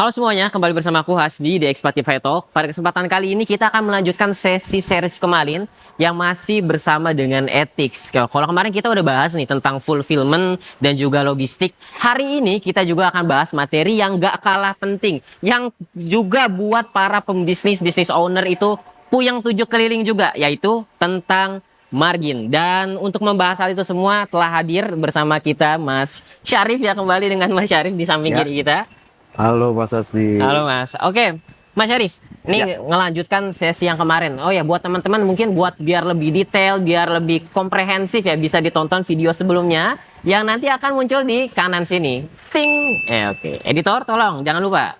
Halo semuanya, kembali bersama aku Hasbi di Expatify Talk. Pada kesempatan kali ini kita akan melanjutkan sesi series kemarin yang masih bersama dengan ethics. Kalau kemarin kita udah bahas nih tentang fulfillment dan juga logistik. Hari ini kita juga akan bahas materi yang gak kalah penting, yang juga buat para pembisnis, business owner itu puyeng tujuh keliling juga, yaitu tentang margin. Dan untuk membahas hal itu semua telah hadir bersama kita Mas Syarif, ya, kembali dengan Mas Syarif di samping kiri kita. Halo Mas Asbi. Halo Mas. Oke, Mas Syarif, ini ngelanjutkan sesi yang kemarin. Oh ya, buat teman-teman mungkin buat biar lebih detail, biar lebih komprehensif ya, bisa ditonton video sebelumnya yang nanti akan muncul di kanan sini. Ting. Oke. Editor tolong jangan lupa.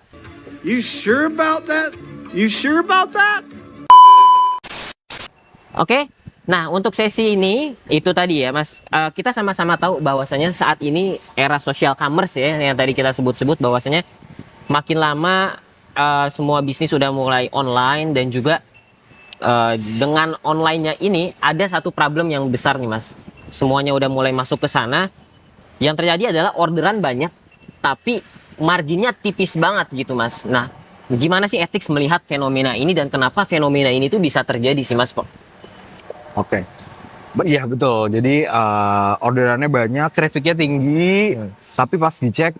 You sure about that? You sure about that? Oke. Nah, untuk sesi ini itu tadi ya, Mas. Kita sama-sama tahu bahwasanya saat ini era social commerce ya, yang tadi kita sebut-sebut bahwasanya makin lama semua bisnis sudah mulai online dan juga dengan online-nya ini ada satu problem yang besar nih, Mas. Semuanya udah mulai masuk ke sana. Yang terjadi adalah orderan banyak tapi marginnya tipis banget gitu, Mas. Nah, gimana sih ethics melihat fenomena ini dan kenapa fenomena ini tuh bisa terjadi sih, Mas? Oke. Iya betul. Jadi orderannya banyak, trafficnya tinggi, tapi pas dicek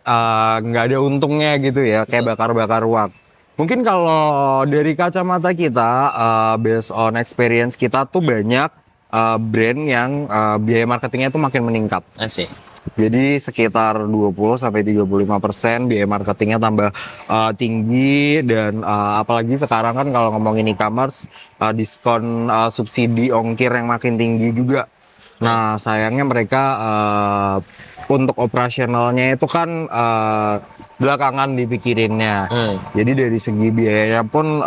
nggak ada untungnya gitu ya, kayak bakar-bakar uang. Mungkin kalau dari kacamata kita, based on experience kita tuh banyak brand yang biaya marketingnya tuh makin meningkat. Asik. Jadi sekitar 20-35% biaya marketingnya tambah tinggi dan apalagi sekarang kan kalau ngomongin e-commerce diskon subsidi ongkir yang makin tinggi juga. Nah sayangnya mereka untuk operasionalnya itu kan belakangan dipikirinnya. Jadi dari segi biayanya pun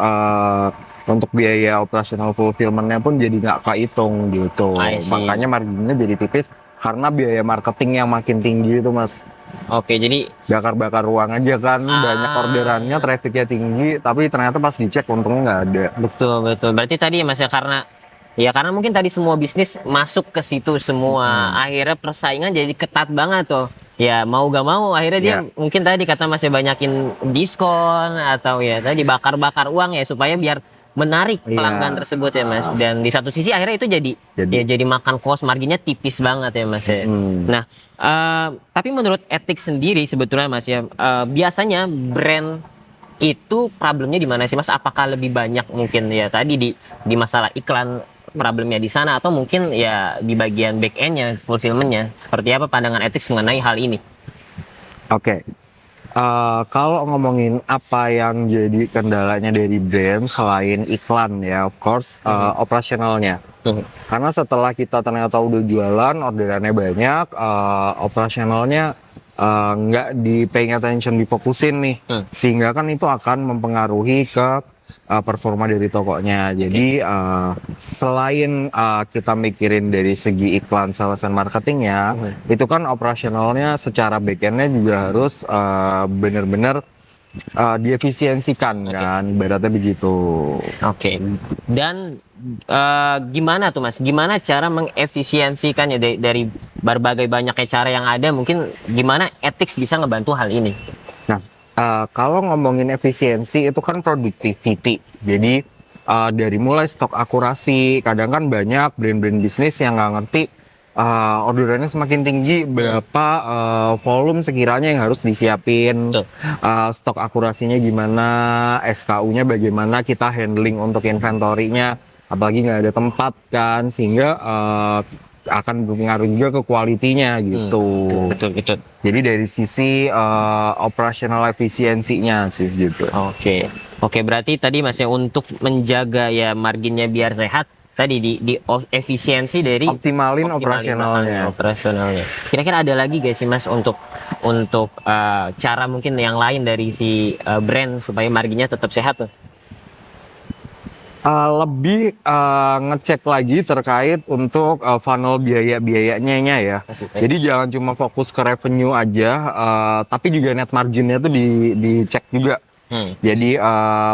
untuk biaya operasional fulfillment-nya pun jadi nggak kehitung gitu. Makanya marginnya jadi tipis karena biaya marketing yang makin tinggi itu, Mas. Oke, jadi bakar-bakar uang aja kan, banyak orderannya, trafficnya tinggi, tapi ternyata pas dicek untungnya nggak ada. betul. Berarti tadi ya, Mas, ya karena mungkin tadi semua bisnis masuk ke situ semua. Akhirnya persaingan jadi ketat banget tuh. Ya mau gak mau akhirnya dia mungkin tadi kata Mas ya banyakin diskon atau ya tadi bakar-bakar uang ya supaya biar menarik pelanggan tersebut ya, Mas. Dan di satu sisi akhirnya itu jadi makan cost, marginnya tipis banget ya, Mas. Nah, tapi menurut etik sendiri sebetulnya, Mas ya, biasanya brand itu problemnya di mana sih, Mas? Apakah lebih banyak mungkin ya tadi di masalah iklan problemnya di sana atau mungkin ya di bagian back end-nya, fulfillment-nya? Seperti apa pandangan etik mengenai hal ini? Oke. Kalau ngomongin apa yang jadi kendalanya dari brand selain iklan ya, of course operasionalnya. Karena setelah kita ternyata udah jualan, orderannya banyak, operasionalnya nggak di paying attention, difokusin nih, sehingga kan itu akan mempengaruhi ke performa dari tokonya. Jadi selain kita mikirin dari segi iklan, sales and marketingnya, itu kan operasionalnya secara backendnya juga harus benar-benar diefisiensikan kan, ibaratnya begitu. Oke. Dan gimana tuh, Mas? Gimana cara mengefisiensikannya dari berbagai banyaknya cara yang ada? Mungkin gimana ethics bisa ngebantu hal ini? Nah, kalau ngomongin efisiensi itu kan productivity. Jadi dari mulai stok akurasi, kadang kan banyak brand-brand bisnis yang nggak ngerti orderannya semakin tinggi berapa volume sekiranya yang harus disiapin, stok akurasinya gimana, SKU-nya bagaimana kita handling untuk inventory-nya, apalagi nggak ada tempat kan, sehingga akan berpengaruh juga ke kualitinya gitu. Betul. Jadi dari sisi operational efisiensinya sih gitu. Oke, berarti tadi Mas ya untuk menjaga ya marginnya biar sehat, tadi di efisiensi dari optimalin operasionalnya. Kira-kira ada lagi gak sih, Mas, untuk cara mungkin yang lain dari si brand supaya marginnya tetap sehat tuh? Lebih ngecek lagi terkait untuk funnel biayanya ya. Jadi jangan cuma fokus ke revenue aja, tapi juga net marginnya tuh dicek juga. Jadi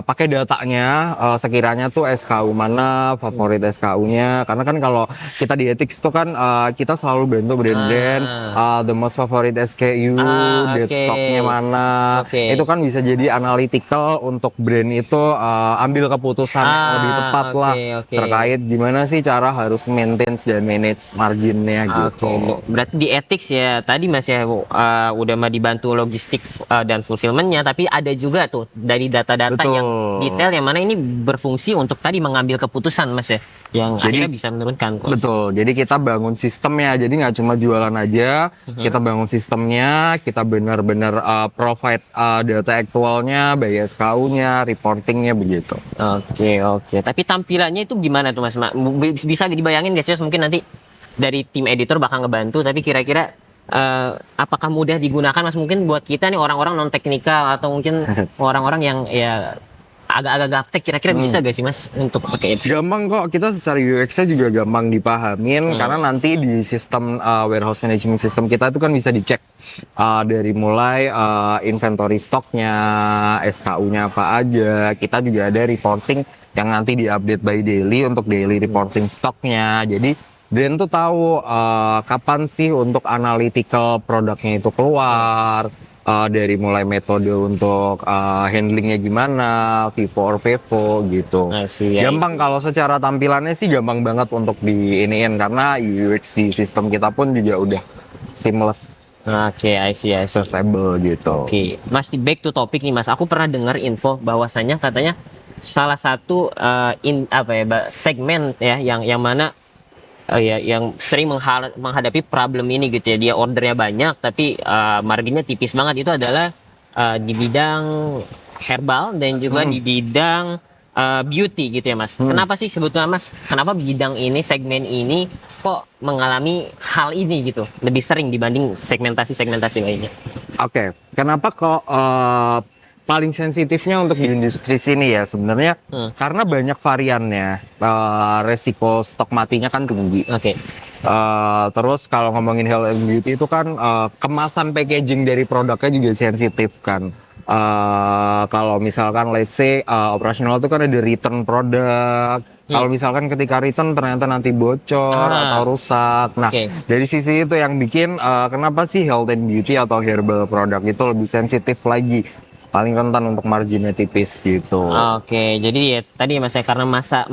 pakai datanya, sekiranya tuh SKU mana favorit SKU-nya, karena kan kalau kita di ethics tuh kan kita selalu bantu brand-brand the most favorite SKU, date oke. stock-nya mana. Oke. Itu kan bisa jadi analytical untuk brand itu ambil keputusan yang lebih tepat oke, lah oke. terkait gimana sih cara harus maintain dan manage marginnya gitu. Oke, berarti di ethics ya tadi Mas ya udah mah dibantu logistik dan fulfillmentnya, tapi ada juga tuh dari data-data Betul. yang detail yang mana ini berfungsi untuk tadi mengambil keputusan Mas ya, yang Jadi- akhirnya bisa menurunkan cost. Betul, jadi kita bangun sistemnya, jadi nggak cuma jualan aja, kita bangun sistemnya, kita benar-benar provide data aktualnya, by SKU-nya, reportingnya begitu. Oke. Tapi tampilannya itu gimana tuh Mas? Bisa dibayangin guys ya, mungkin nanti dari tim editor bakal ngebantu, tapi kira-kira apakah mudah digunakan Mas? Mungkin buat kita nih orang-orang non teknikal atau mungkin orang-orang yang ya agak-agak gaptek, kira-kira bisa gak sih Mas untuk pakai itu? Gampang kok, kita secara UX-nya juga gampang dipahamin, karena nanti di sistem warehouse management system kita itu kan bisa dicek dari mulai inventory stoknya, SKU-nya apa aja, kita juga ada reporting yang nanti diupdate by daily untuk daily reporting stoknya. Jadi brand tuh tahu kapan sih untuk analytical produknya itu keluar, dari mulai metode untuk handlingnya gimana, FIFO or FIFO gitu. I see. Gampang kalau secara tampilannya sih gampang banget untuk diiniin, karena UX di sistem kita pun juga udah seamless, Oke, I see. accessible gitu. Oke, Mas, back to topic nih Mas. Aku pernah dengar info bahwasannya katanya salah satu segmen ya yang mana ya yang sering menghadapi problem ini gitu ya. Dia ordernya banyak tapi marginnya tipis banget, itu adalah di bidang herbal dan juga di bidang beauty gitu ya Mas. Kenapa sih sebetulnya Mas? Kenapa bidang ini, segmen ini kok mengalami hal ini gitu? Lebih sering dibanding segmentasi-segmentasi lainnya. Oke, kenapa kok paling sensitifnya untuk di industri sini ya sebenarnya karena banyak variannya, resiko stok matinya kan tinggi. Oke. Terus kalau ngomongin health and beauty itu kan kemasan packaging dari produknya juga sensitif kan. Kalau misalkan let's say operasional itu kan ada return produk. Kalau misalkan ketika return ternyata nanti bocor atau rusak. Nah, dari sisi itu yang bikin kenapa sih health and beauty atau herbal product itu lebih sensitif lagi. Paling rentan untuk marginnya tipis gitu. Oke, jadi ya tadi Mas ya karena masa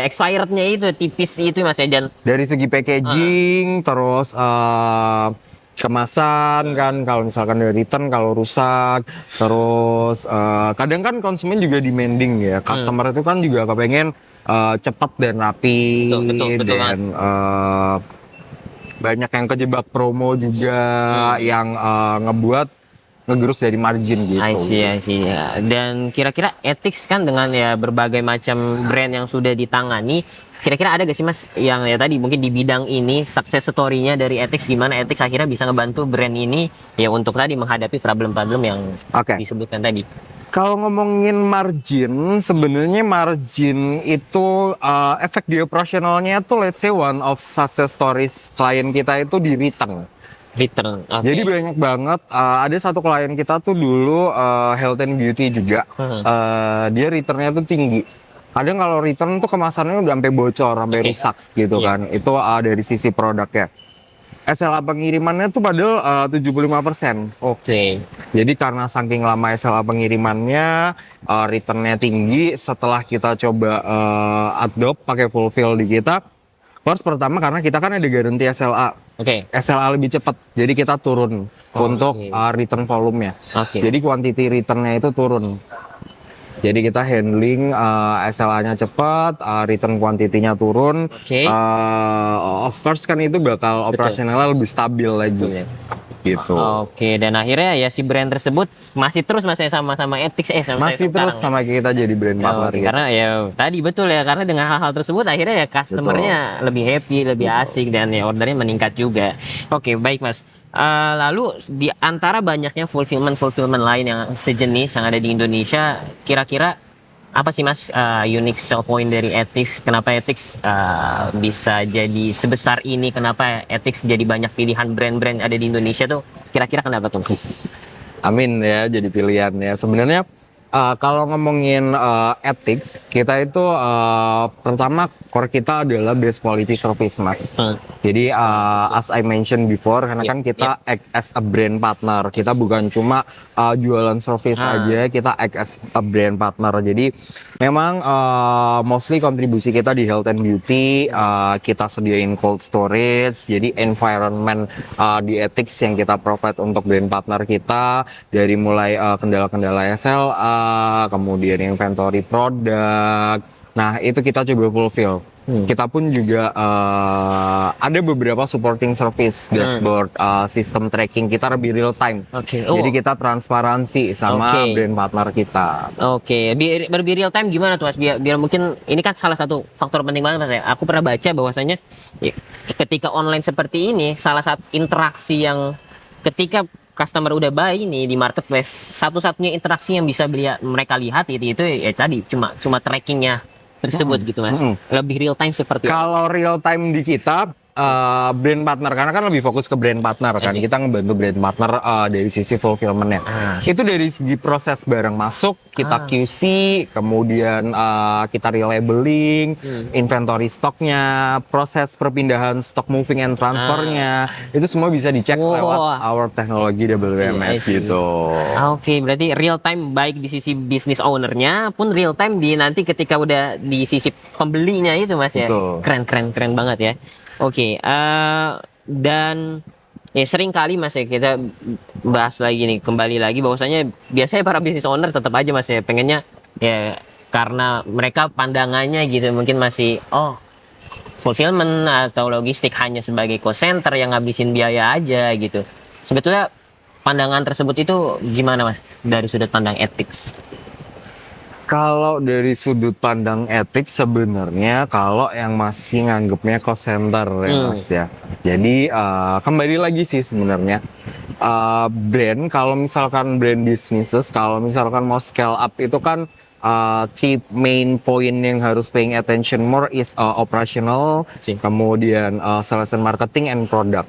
expirednya itu tipis itu Mas ya, dan Dari segi packaging, terus kemasan kan, kalau misalkan dari return kalau rusak, terus kadang kan konsumen juga demanding ya, customer itu kan juga kepengen cepat dan rapi, Betul dan banyak yang kejebak promo juga yang ngebuat ngegerus dari margin gitu. I see. Ya. Dan kira-kira ethics kan dengan ya berbagai macam brand yang sudah ditangani, kira-kira ada gak sih Mas yang ya tadi mungkin di bidang ini success story-nya dari ethics, gimana ethics akhirnya bisa ngebantu brand ini ya untuk tadi menghadapi problem-problem yang disebutkan tadi. Kalau ngomongin margin, sebenarnya margin itu efek di operasionalnya tuh let's say one of success stories klien kita itu di return. Return. Jadi banyak banget. Ada satu klien kita tuh dulu health and beauty juga. Dia returnnya tuh tinggi. Kadang kalau return tuh kemasannya udah sampai bocor, sampai rusak gitu kan. Itu dari sisi produknya. SLA pengirimannya tuh padahal 75%. Oke. Jadi karena saking lama SLA pengirimannya, returnnya tinggi. Setelah kita coba adopt pakai fulfill di kita, first pertama karena kita kan ada garansi SLA. SLA lebih cepat, jadi kita turun untuk return volumenya. Jadi quantity returnnya itu turun. Jadi kita handling SLA-nya cepat, return quantity-nya turun. Of course kan itu bakal operasionalnya lebih stabil lagi. Gitu. Dan akhirnya ya si brand tersebut masih terus sama ethics masih terus sama kita jadi brand partner. Karena ya tadi betul ya, karena dengan hal-hal tersebut akhirnya ya customernya lebih happy, lebih asik, dan ya ordernya meningkat juga. Baik Mas. Lalu di antara banyaknya fulfillment lain yang sejenis yang ada di Indonesia, kira-kira apa sih Mas unique sell point dari ethics? Kenapa ethics bisa jadi sebesar ini? Kenapa ethics jadi banyak pilihan brand-brand ada di Indonesia tuh? Kira-kira kenapa tuh Mas? Amin ya jadi pilihan ya. Sebenarnya kalau ngomongin ethics, kita itu pertama core kita adalah best quality service, Mas. Jadi as I mentioned before, karena kan kita act as a brand partner. Kita bukan cuma jualan service aja, kita act as a brand partner. Jadi memang mostly kontribusi kita di health and beauty, kita sediain cold storage. Jadi environment di ethics yang kita provide untuk brand partner kita, dari mulai kendala-kendala SLA, kemudian inventory produk. Nah, itu kita coba fulfill. Kita pun juga ada beberapa supporting service, dashboard, sistem tracking kita lebih real time. Oke. Jadi kita transparansi sama Oke. brand partner kita. Oke, lebih real time gimana tuh Mas? Biar mungkin ini kan salah satu faktor penting banget Mas ya. Aku pernah baca bahwasanya ketika online seperti ini, salah satu interaksi yang ketika customer udah buy ini di marketplace, satu-satunya interaksi yang bisa mereka lihat itu ya tadi cuma trackingnya tersebut gitu Mas. Lebih real time seperti apa? Kalau real time di kita brand partner, karena kan lebih fokus ke brand partner kan, kita ngebantu brand partner dari sisi fulfillment-nya. Itu dari segi proses barang masuk, kita QC, kemudian kita relabeling, inventory stoknya, proses perpindahan stok moving and transfernya, itu semua bisa dicek lewat our teknologi WMS I see. gitu. Oke, berarti real time baik di sisi business owner-nya pun real time di nanti ketika udah di sisi pembelinya itu Mas ya. Betul. Keren banget ya. Oke, dan ya sering kali Mas ya kita bahas lagi nih, kembali lagi bahwasanya biasanya para business owner tetap aja Mas ya pengennya ya karena mereka pandangannya gitu mungkin masih fulfillment atau logistik hanya sebagai cost center yang ngabisin biaya aja gitu. Sebetulnya pandangan tersebut itu gimana Mas dari sudut pandang ethics? Kalau dari sudut pandang etik sebenarnya kalau yang masih nganggapnya cost center ya Mas ya. Jadi kembali lagi sih sebenarnya brand, kalau misalkan brand businesses, kalau misalkan mau scale up itu kan three main point yang harus paying attention more is operational, kemudian sales and marketing and product.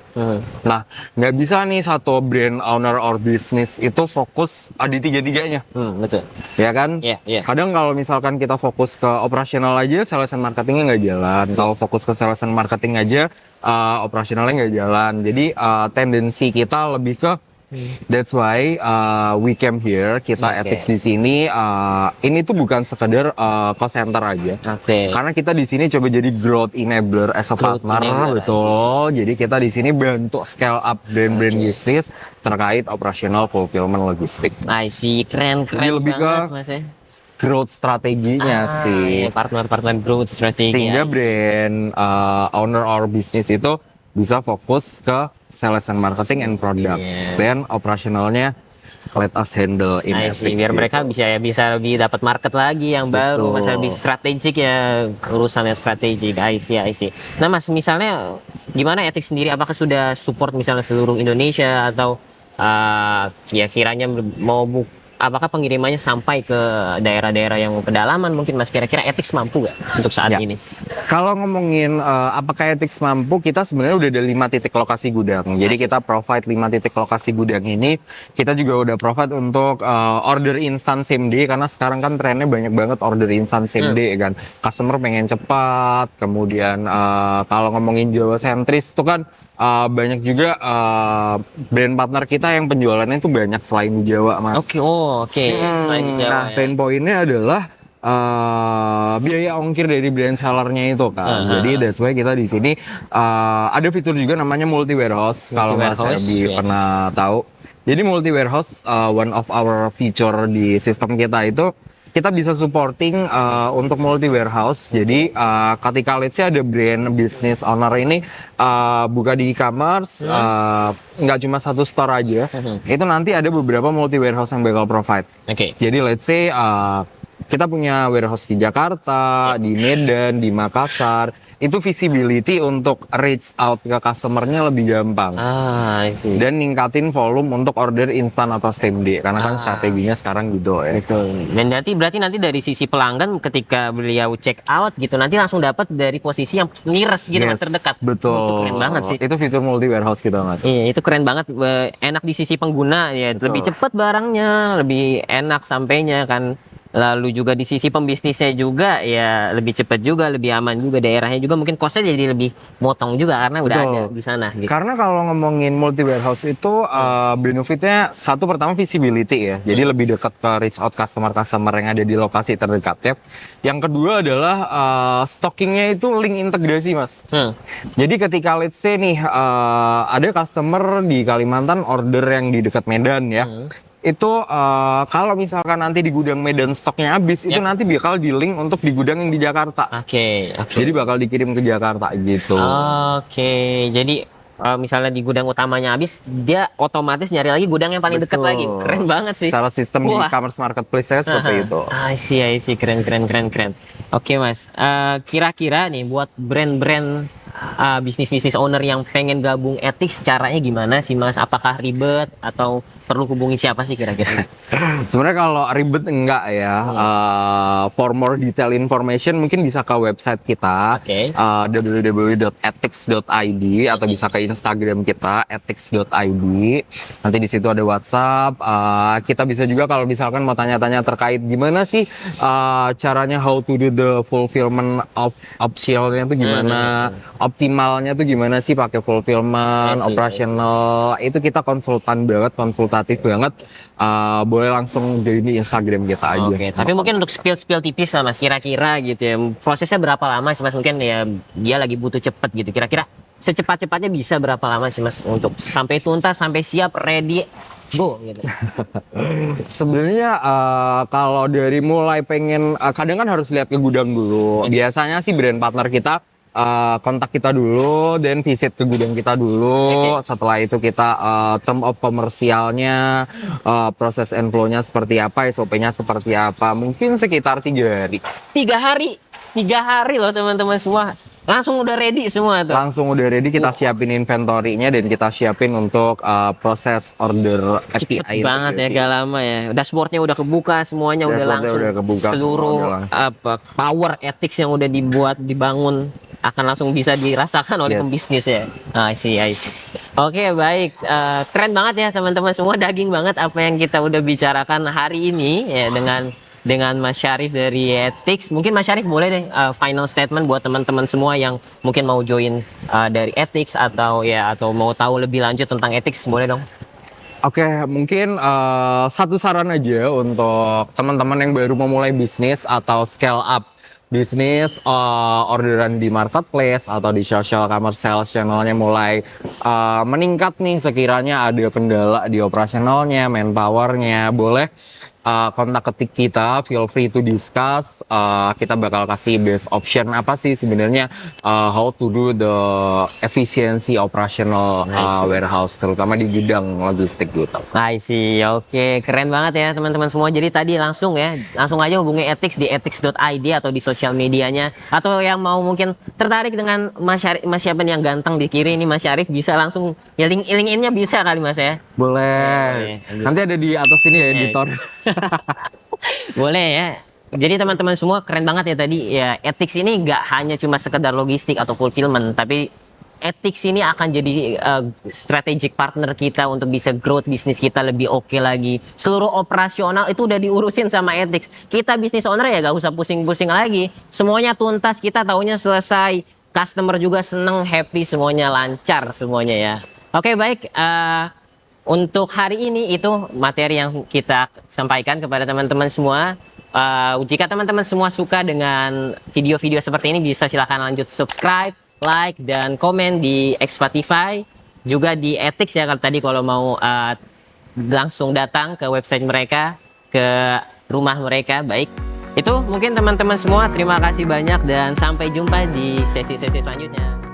Nah, nggak bisa nih satu brand owner or business itu fokus di tiga-tiganya. Betul. Ya kan? Iya. Kadang kalau misalkan kita fokus ke operasional aja, sales and marketingnya nggak jalan. Kalau fokus ke sales and marketing aja, operasionalnya nggak jalan. Jadi tendensi kita lebih ke that's why we came here. Kita ethics di sini. Ini tuh bukan sekedar cost center aja. Karena kita di sini coba jadi growth enabler as a partner, betul. Jadi kita di sini bantu scale up brand bisnis terkait operational fulfillment logistik. I see, keren lebih banget ke Mas ya. Growth strateginya sih. Partner growth strategi. Sehingga brand owner or business itu bisa fokus ke sales and marketing and product. Dan operasionalnya let us handle in ethics. Biar mereka bisa lebih dapat market lagi yang baru, masa lebih strategik ya, urusannya strategik. I see. Nah Mas, misalnya gimana ethics sendiri? Apakah sudah support misalnya seluruh Indonesia atau ya kiranya apakah pengirimannya sampai ke daerah-daerah yang pedalaman mungkin Mas, kira-kira ethics mampu nggak untuk saat ini? Kalau ngomongin apakah ethics mampu, kita sebenarnya udah ada 5 titik lokasi gudang. Jadi kita provide 5 titik lokasi gudang ini. Kita juga udah provide untuk order instan same day, karena sekarang kan trennya banyak banget order instan same day kan. Customer pengen cepat. Kemudian kalau ngomongin Jawa sentris itu kan banyak juga brand partner kita yang penjualannya itu banyak selain di Jawa, Mas. Oke. Selain di Jawa, Nah, pain point-nya adalah biaya ongkir dari brand sellernya itu kan. Jadi that's why kita di sini ada fitur juga namanya multi warehouse. Kalau Mas Herbi pernah tahu. Jadi multi warehouse one of our feature di sistem kita itu kita bisa supporting untuk multi warehouse. Jadi ketika let's say ada brand business owner ini buka di e-commerce, nggak cuma satu store aja, itu nanti ada beberapa multi warehouse yang bakal provide. Jadi let's say kita punya warehouse di Jakarta, di Medan, di Makassar. Itu visibility untuk reach out ke customernya lebih gampang. Dan ningkatin volume untuk order instan atau same day. Karena kan strateginya sekarang gitu ya. Betul. Dan berarti nanti dari sisi pelanggan ketika beliau check out gitu, nanti langsung dapat dari posisi yang nearest gitu, Mas, terdekat. Betul. Itu keren banget sih. Itu fitur multi warehouse kita, Mas. Iya, itu keren banget. Enak di sisi pengguna ya, lebih cepat barangnya, lebih enak sampainya kan. Lalu juga di sisi pembisnisnya juga ya lebih cepat juga, lebih aman juga, daerahnya juga mungkin costnya jadi lebih motong juga karena udah ada di sana gitu. Karena kalau ngomongin multi warehouse itu benefitnya satu, pertama visibility ya, jadi lebih dekat ke reach out customer yang ada di lokasi terdekatnya. Yang kedua adalah stockingnya itu link integrasi, Mas. Jadi ketika let's say nih ada customer di Kalimantan order yang di dekat Medan ya, itu kalau misalkan nanti di gudang Medan stoknya habis, itu nanti bakal di link untuk di gudang yang di Jakarta. Oke. Jadi bakal dikirim ke Jakarta gitu. Oke. Jadi misalnya di gudang utamanya habis, dia otomatis nyari lagi gudang yang paling dekat lagi. Keren banget sih. Secara sistem di e-commerce marketplace saya seperti itu. I see. Keren. Oke, Mas. Kira-kira nih buat brand-brand bisnis owner yang pengen gabung ethics, caranya gimana sih, Mas? Apakah ribet atau perlu hubungi siapa sih kira-kira? Sebenarnya kalau ribet enggak ya. For more detail information mungkin bisa ke website kita, www.ethics.id, atau bisa ke Instagram kita ethics.id. Nanti di situ ada WhatsApp. Kita bisa juga kalau misalkan mau tanya-tanya terkait gimana sih caranya how to do the fulfillment of upsell-nya tuh gimana, optimalnya tuh gimana sih pakai fulfillment, operational. Itu kita konsultatif banget. Boleh langsung di Instagram kita aja. Oke, tapi mungkin untuk spill tipis lah, Mas, kira-kira gitu ya. Prosesnya berapa lama sih, Mas? Mungkin ya dia lagi butuh cepet gitu. Kira-kira secepat-cepatnya bisa berapa lama sih, Mas, untuk sampai tuntas, sampai siap, ready, go gitu? Sebenarnya kalau dari mulai pengen, kadang kan harus lihat ke gudang dulu. Biasanya sih brand partner kita kontak kita dulu, dan visit ke gudang kita dulu. Setelah itu kita term of komersialnya, proses and flow-nya seperti apa, SOP-nya seperti apa. Mungkin sekitar 3 hari. 3 hari loh teman-teman semua. Langsung udah ready semua tuh. Langsung udah ready, kita siapin inventory-nya dan kita siapin untuk proses order API. Cepet banget ya, gak lama ya. Dashboard-nya udah kebuka, semuanya udah langsung. Seluruh power ethics yang udah dibangun akan langsung bisa dirasakan oleh pembisnis ya. I see. Oke, baik. Keren banget ya teman-teman semua, daging banget apa yang kita udah bicarakan hari ini ya dengan Mas Syarif dari Ethics. Mungkin Mas Syarif boleh deh final statement buat teman-teman semua yang mungkin mau join dari Ethics atau mau tahu lebih lanjut tentang Ethics, boleh dong. Oke, mungkin satu saran aja untuk teman-teman yang baru memulai bisnis atau scale up bisnis, orderan di marketplace atau di social commerce sales channelnya mulai meningkat nih. Sekiranya ada kendala di operasionalnya, manpowernya, boleh kontak ketik kita, feel free to discuss. Kita bakal kasih best option apa sih sebenarnya how to do the efficiency operational warehouse, terutama di gudang logistik gitu. I see. Oke, keren banget ya teman-teman semua. Jadi tadi langsung aja hubungi Ethics di ethics.id atau di sosial medianya, atau yang mau mungkin tertarik dengan Mas Syarif yang ganteng di kiri ini, Mas Syarif, bisa langsung ya link-in-nya bisa kali, Mas ya. Boleh. Nanti ada di atas ini ya, editor. Boleh ya. Jadi teman-teman semua, keren banget ya tadi ya. Ethics ini nggak hanya cuma sekedar logistik atau fulfillment, tapi Ethics ini akan jadi strategic partner kita untuk bisa growth bisnis kita lebih oke lagi. Seluruh operasional itu udah diurusin sama Ethics. Kita bisnis owner ya gak usah pusing-pusing lagi. Semuanya tuntas, kita taunya selesai. Customer juga seneng, happy, semuanya lancar semuanya ya. Oke, baik. Untuk hari ini itu materi yang kita sampaikan kepada teman-teman semua. Jika teman-teman semua suka dengan video-video seperti ini, bisa silahkan lanjut subscribe, like, dan komen di Spotify. Juga di Ethics ya, kalau mau langsung datang ke website mereka, ke rumah mereka. Baik, itu mungkin teman-teman semua. Terima kasih banyak dan sampai jumpa di sesi-sesi selanjutnya.